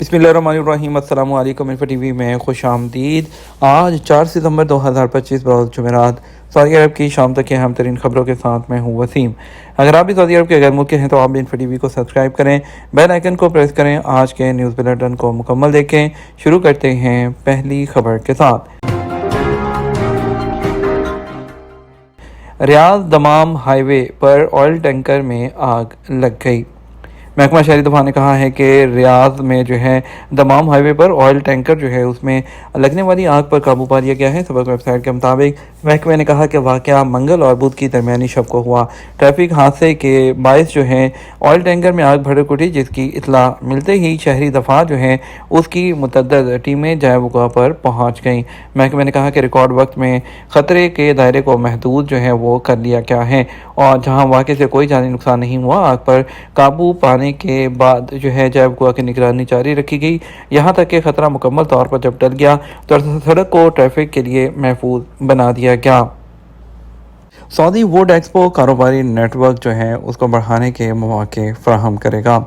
बिस्मिल्लाहिर्रहमानिर्रहीम। अस्सलामु अलैकुम। इंफो टीवी में खुश आमदीद। आज 4 सितंबर 2025 बरोज़ जुमेरात सऊदी अरब की शाम तक की अहम तरीन खबरों के साथ मैं हूँ वसीम। अगर आप भी सऊदी अरब के गैर मुल्क के हैं तो आप भी इंफो टीवी को सब्सक्राइब करें, बेल आइकन को प्रेस करें। आज के न्यूज़ बुलेटिन को मुकम्मल देखें। शुरू करते हैं पहली खबर के साथ। रियाद दमाम हाईवे पर ऑयल टैंकर में आग लग गई। महकमा शहरी दफा ने कहा है कि रियाद में जो है दमाम हाईवे पर ऑयल टैंकर जो है उसमें लगने वाली आग पर काबू पा लिया गया है। सबक वेबसाइट के मुताबिक महकमे ने कहा कि वाक़या मंगल और बुध की दरमियानी शब को हुआ। ट्रैफिक हादसे के बायस जो है ऑयल टैंकर में आग भड़क उठी, जिसकी इतला मिलते ही शहरी दफा जो है उसकी मुतअद्दिद टीमें जय वक़ा पर पहुँच गईं। महकमे ने कहा कि रिकॉर्ड वक्त में ख़तरे के दायरे को महदूद जो है वो कर लिया गया है और जहाँ वाक़े से कोई जानी नुकसान नहीं हुआ, आग पर काबू पाने के बाद जो है जय वक़ा की निगरानी जारी रखी गई। यहाँ तक कि खतरा मुकम्मल तौर पर जब टल गया तो सड़क को ट्रैफिक के लिए महफूज बना दिया गया। सऊदी वुड एक्सपो कारोबारी नेटवर्क जो है उसको बढ़ाने के मौके फराहम करेगा।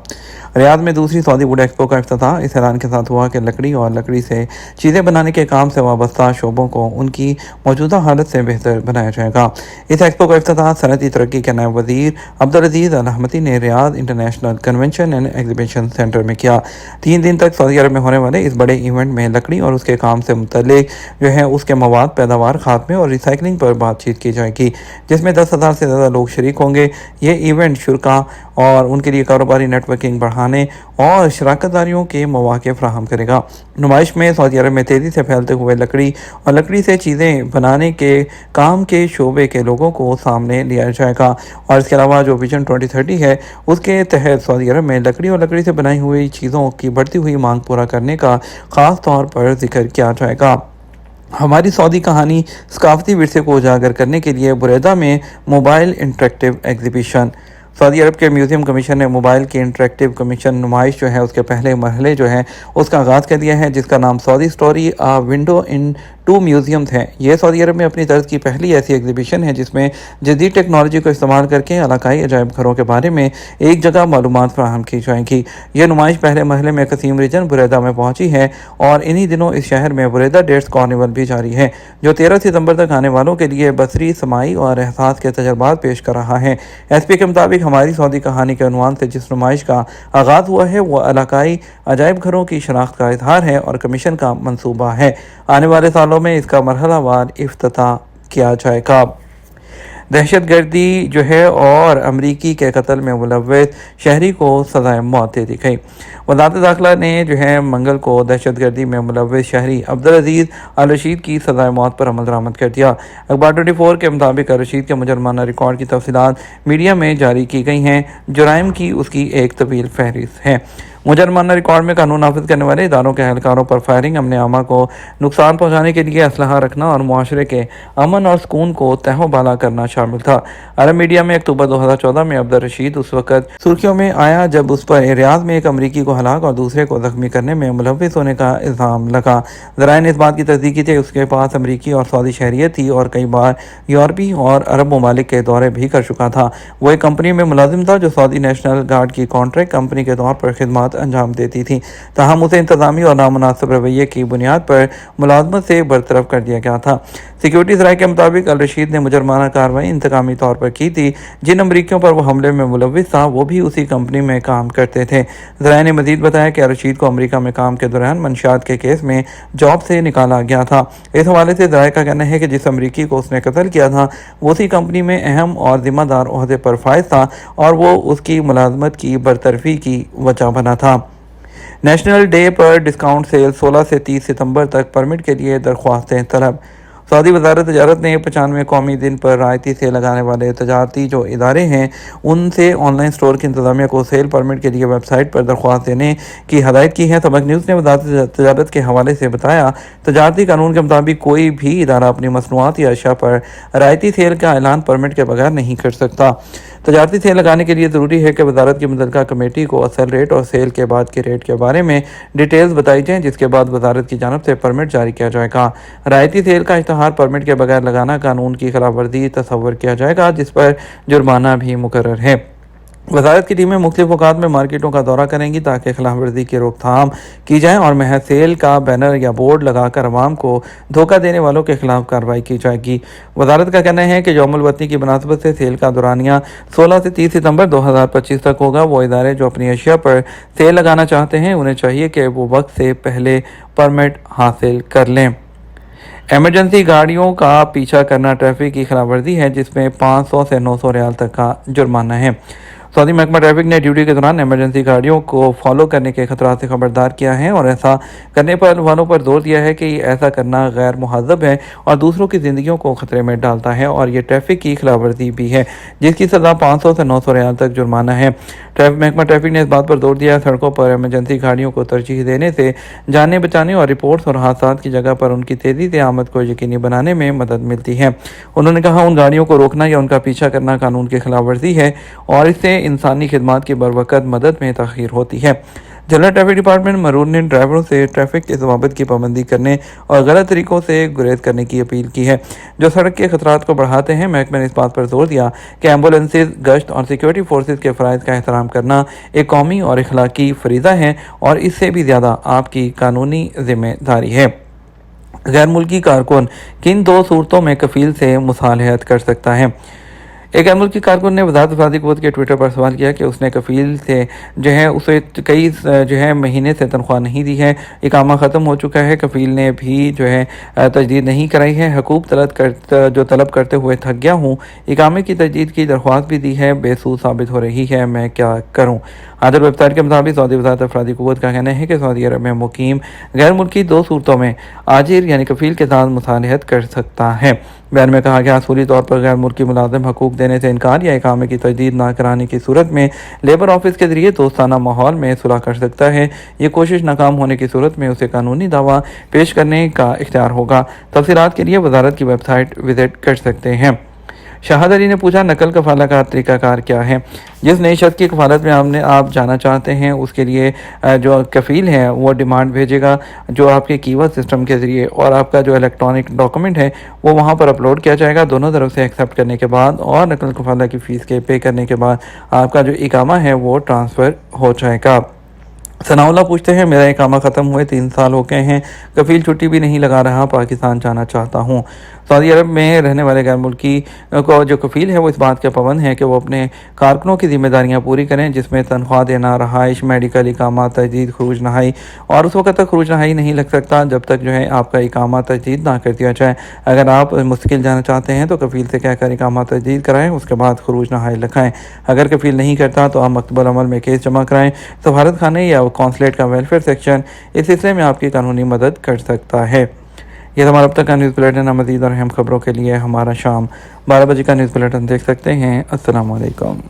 रियाद में दूसरी सऊदी वुड एक्सपो का इफ्तिताह इस ऐलान के साथ हुआ कि लकड़ी और लकड़ी से चीज़ें बनाने के काम से वाबस्ता शोबों को उनकी मौजूदा हालत से बेहतर बनाया जाएगा। इस एक्सपो का इफ्तिताह सनती तरक्की के नायब वज़ीर अब्दुल अजीज़ अल अहमदी ने Riyadh international convention and exhibition centre में किया। 3 दिन तक सऊदी अरब में होने वाले इस बड़े इवेंट में लकड़ी और उसके काम से मुतल्लिक जो है उसके मवाद, पैदावार, खात्मे और रिसाइकलिंग पर बातचीत की जाएगी, जिसमें 10,000 से ज़्यादा लोग शरीक होंगे। ये इवेंट शुरा और उनके लिए कारोबारी नेटवर्किंग बढ़ाने और शराकतदारियों के मौके फराहम करेगा। नुमाइश में सऊदी अरब में तेज़ी से फैलते हुए लकड़ी और लकड़ी से चीज़ें बनाने के काम के शोबे के लोगों को सामने लिया जाएगा और इसके अलावा जो विजन 2030 है उसके तहत सऊदी अरब में लकड़ी और लकड़ी से बनाई हुई चीज़ों की बढ़ती हुई मांग पूरा करने का ख़ास तौर पर जिक्र किया जाएगा। हमारी सऊदी कहानी सकाफती विरसे को उजागर करने के लिए बुरेदा में मोबाइल इंटरेक्टिव एग्जीबिशन। सऊदी अरब के म्यूज़ियम कमीशन ने मोबाइल की इंटरेक्टिव कमीशन नुमाइश जो है उसके पहले मरहले जो है उसका आगाज़ कर दिया है, जिसका नाम Saudi story a window into museums है। यह सऊदी अरब में अपनी तर्ज की पहली ऐसी एग्जीबिशन है जिसमें जदीद टेक्नोलॉजी को इस्तेमाल करके इलाकाई अजायब घरों के बारे में एक जगह मालूमात फराहम की जाएंगी। यह नुमाइश पहले मरहले में कसीम रीजन बुरेदा में पहुंची है और इन्हीं दिनों इस शहर में बुरेदा डेट्स कार्निवल भी जारी है, जो 13 सितंबर तक आने वालों के लिए बसरी, समाई और एहसास के तजर्बात पेश कर रहा है। SP के मुताबिक हमारी सऊदी कहानी के उन्वान से जिस नुमाइश का आगाज़ हुआ है वो इलाकाई अजायब घरों की शनाख्त का इजहार है और कमीशन का मंसूबा है। आने वाले सालों में इसका मरहलावार इफ्तिताह किया जाएगा। दहशतगर्दी जो है और अमरीकी के कत्ल में मुलव्वस शहरी को सज़ाए मौत दे दी गई। वज़ारत दाखिला ने जो है मंगल को दहशतगर्दी में मुलव्वस शहरी अब्दुल अजीज़ अल रशीद की सज़ाए मौत पर अमल दरामद कर दिया। अखबार 24 के मुताबिक अल रशीद के मुजरमाना रिकॉर्ड की तफसीलात मीडिया में जारी की गई हैं। जुराइम की उसकी एक तवील फहरिस्त है। मुजरमाना रिकॉर्ड में कानून नाफिज करने वाले इदारों के एहलकारों पर फायरिंग, अमन आमा को नुकसान पहुँचाने के लिए असलहा रखना और मुआशरे के अमन और सुकून को तहोबाला करना शामिल था। अरब मीडिया में अक्टूबर 2014 में अब्दुल रशीद उस वक्त सुर्खियों में आया जब उस पर रियाद में एक अमरीकी को हलाक और दूसरे को जख्मी करने में मुलव्विस होने का इल्ज़ाम लगा। ज़राए ने इस बात की तस्दीक की थी उसके पास अमरीकी और सऊदी शहरियत थी और कई बार यूरोपी और अरब ममालिक के दौरे भी कर चुका था। वो एक कंपनी में मुलाजिम था जो सऊदी नेशनल गार्ड की कॉन्ट्रैक्ट कंपनी के तौर पर खिदमत अंजाम देती थी। ताहम उसे इंतजामी और नामुनासिब रवैये की बुनियाद पर मुलाजमत से बरतरफ कर दिया गया था। सिक्योरिटी ज़राए के मुताबिक अल रशीद ने मुजरमाना कार्रवाई इंतकामी तौर पर की थी। जिन अमरीकियों पर वो हमले में मुलव्विस था वो भी उसी कंपनी में काम करते थे। ज़राए ने मजीद बताया कि अल रशीद को अमरीका में काम के दौरान मंशियात के केस में जॉब से निकाला गया था। इस हवाले से ज़राए का कहना है कि जिस अमरीकी को उसने कत्ल किया था वो उसी कंपनी में अहम और जिम्मेदार ओहदे पर फायज था और वो उसकी मुलाजमत की बरतरफी की वजह बना था। नेशनल डे पर डिस्काउंट सेल 16 से 30 सितंबर तक परमिट के लिए दरख्वास्तें तलब। सऊदी वजारत तजारत ने 95 कौमी दिन पर रायती सेल लगाने वाले तजारती जो इदारे हैं उनसे ऑनलाइन स्टोर की इंतजामिया को सेल परमिट के लिए वेबसाइट पर दरख्वास्त देने की हदायत की है। सबक न्यूज़ ने वजारत तजारत के हवाले से बताया, तजारती कानून के मुताबिक कोई भी इदारा अपनी मसनूआत या अशिया पर रायती सेल का ऐलान परमिट के बगैर नहीं कर सकता। तजारती सेल लगाने के लिए ज़रूरी है कि वजारत की मुतल्लिका कमेटी को असल रेट और सेल के बाद के रेट के बारे में डिटेल्स बताई जाएँ, जिसके बाद वजारत की जानब से परमिट जारी किया जाएगा। रायती सेल का इश्तहार परमिट के बगैर लगाना कानून की खिलाफ वर्जी तस्वर किया जाएगा, जिस पर जुर्माना भी मुकर्रर है। वजारत की टीमें मुख्तलिफ औकात में मार्केटों का दौरा करेंगी ताकि खिलाफ वर्जी की रोकथाम की जाए और महज सेल का बैनर या बोर्ड लगाकर अवाम को धोखा देने वालों के खिलाफ कार्रवाई की जाएगी। वजारत का कहना है कि यौमुल वतनी की मुनासबत से सेल का दौरानिया 16 से 30 सितंबर 2025 तक होगा। वो इदारे जो अपनी अशिया पर सेल लगाना चाहते हैं उन्हें चाहिए कि वो वक्त से पहले परमिट हासिल कर लें। एमरजेंसी गाड़ियों का पीछा करना ट्रैफिक की खिलाफ वर्जी है जिसमें 500 से 900 रियाल तक का जुर्माना है। सऊदी महकमा ट्रैफिक ने ड्यूटी के दौरान एमरजेंसी गाड़ियों को फॉलो करने के खतरात से खबरदार किया है और ऐसा करने पर वालों पर जोर दिया है कि ऐसा करना गैर मुहज़्ज़ब है और दूसरों की ज़िंदगियों को खतरे में डालता है और ये ट्रैफिक की खिलाफ वर्जी भी है जिसकी सज़ा 500 से 900 रियाल तक जुर्माना है। महकमा ट्रैफिक ने इस बात पर जोर दिया है सड़कों पर एमरजेंसी गाड़ियों को तरजीह देने से जानें बचाने और रिपोर्ट्स और हादसा की जगह पर उनकी तेज़ी से आमद को यकीनी बनाने में मदद मिलती है। उन्होंने कहा उन गाड़ियों को रोकना या उनका पीछा करना कानून की खिलाफ वर्जी है और इससे इंसानी खिदमात की बरवक़्त मदद में तख़ीर होती है। जनरल ट्रैफिक डिपार्टमेंट मरून ने ड्राइवरों से ट्रैफिक के ज़वाबित की पाबंदी करने और गलत तरीक़ों से गुरेज करने की अपील की है जो सड़क के खतरात को बढ़ाते हैं। महकमे ने इस बात पर जोर दिया कि एम्बुलेंसेज, गश्त और सिक्योरिटी फोर्सेज के फ़राइज़ का एहतराम करना एक कौमी और इखलाकी फरीज़ा है और इससे भी ज़्यादा आपकी कानूनी ज़िम्मेदारी है। गैर मुल्की कारकुन किन 2 सूरतों में कफ़ील से मुसालहत कर सकता है? एक गैर मुल्की कारकुन ने वज़ारत अफरादी क़ुव्वत के ट्विटर पर सवाल किया कि उसने कफ़ील से जो है उसे कई महीने से तनख्वाह नहीं दी है, इकामा ख़त्म हो चुका है, कफ़ील ने भी जो है तजदीद नहीं कराई है, हकूक़ तलब करते हुए थक गया हूँ, इकामे की तजदीद की दरख्वास्त भी दी है, बेसूद साबित हो रही है, मैं क्या करूँ? आदर वेबसाइट के मुताबिक सऊदी वज़ारत अफरादी क़ुव्वत का कहना है कि सऊदी अरब में मुकीम गैर मुल्की 2 सूरतों में आजिर यानी कफ़ील के साथ मुसालहत कर सकता है। बयान में कहा गया असूली तौर पर गैर मुल्की मुलाजिम हकूक़ देने से इनकार या इकामे की तजदीद ना कराने की सूरत में लेबर ऑफिस के ज़रिए दोस्ताना माहौल में सुलह कर सकता है। ये कोशिश नाकाम होने की सूरत में उसे कानूनी दावा पेश करने का इख्तियार होगा। तफसीलात के लिए वज़ारत की वेबसाइट विज़िट कर सकते हैं। शाहद अली ने पूछा नकल कफ़ाला का तरीक़ाकार क्या है? जिस नई शख्स की कफ़ालत में आप जाना चाहते हैं उसके लिए जो कफ़ील है वो डिमांड भेजेगा जो आपके कीवर्ड सिस्टम के ज़रिए और आपका जो इलेक्ट्रॉनिक डॉक्यूमेंट है वो वहाँ पर अपलोड किया जाएगा। दोनों तरफ से एक्सेप्ट करने के बाद और नकल कफ़ाला की फ़ीस के पे करने के बाद आपका जो इकामा है वो ट्रांसफ़र हो जाएगा। सनाउल्लाह पूछते हैं मेरा इकामा ख़त्म हुए 3 साल हो गए हैं, कफ़ील छुट्टी भी नहीं लगा रहा, पाकिस्तान जाना चाहता हूँ। सऊदी अरब में रहने वाले गैर मुल्की को जो कफ़ील है वो इस बात के पाबंद है कि वो अपने कारकुनों की ज़िम्मेदारियाँ पूरी करें जिसमें तनख्वाह देना, रहाइश, मेडिकल, इकामा, तजदीद, खरूज नहाई और उस वक्त तक खरूज नहाई नहीं लग सकता जब तक जो है आपका इकामा तजदीद ना कर दिया जाए। अगर आप मुस्तकिल जाना चाहते हैं तो कफ़ील से कहकर इकामा तजदीद कराएँ, उसके बाद खरूज नहाई लगाएँ। अगर कफ़ील नहीं करता तो आप मकतबल अमल में केस जमा कराएँ। सफारत खाने या कौंसलेट का वेलफेयर सेक्शन इस सिलसिले में आपकी कानूनी मदद कर सकता है। ये हमारा अब तक का न्यूज़ बुलेटिन। मज़ीद और अहम खबरों के लिए हमारा शाम 12 बजे का न्यूज़ बुलेटिन देख सकते हैं। अस्सलाम वालेकुम।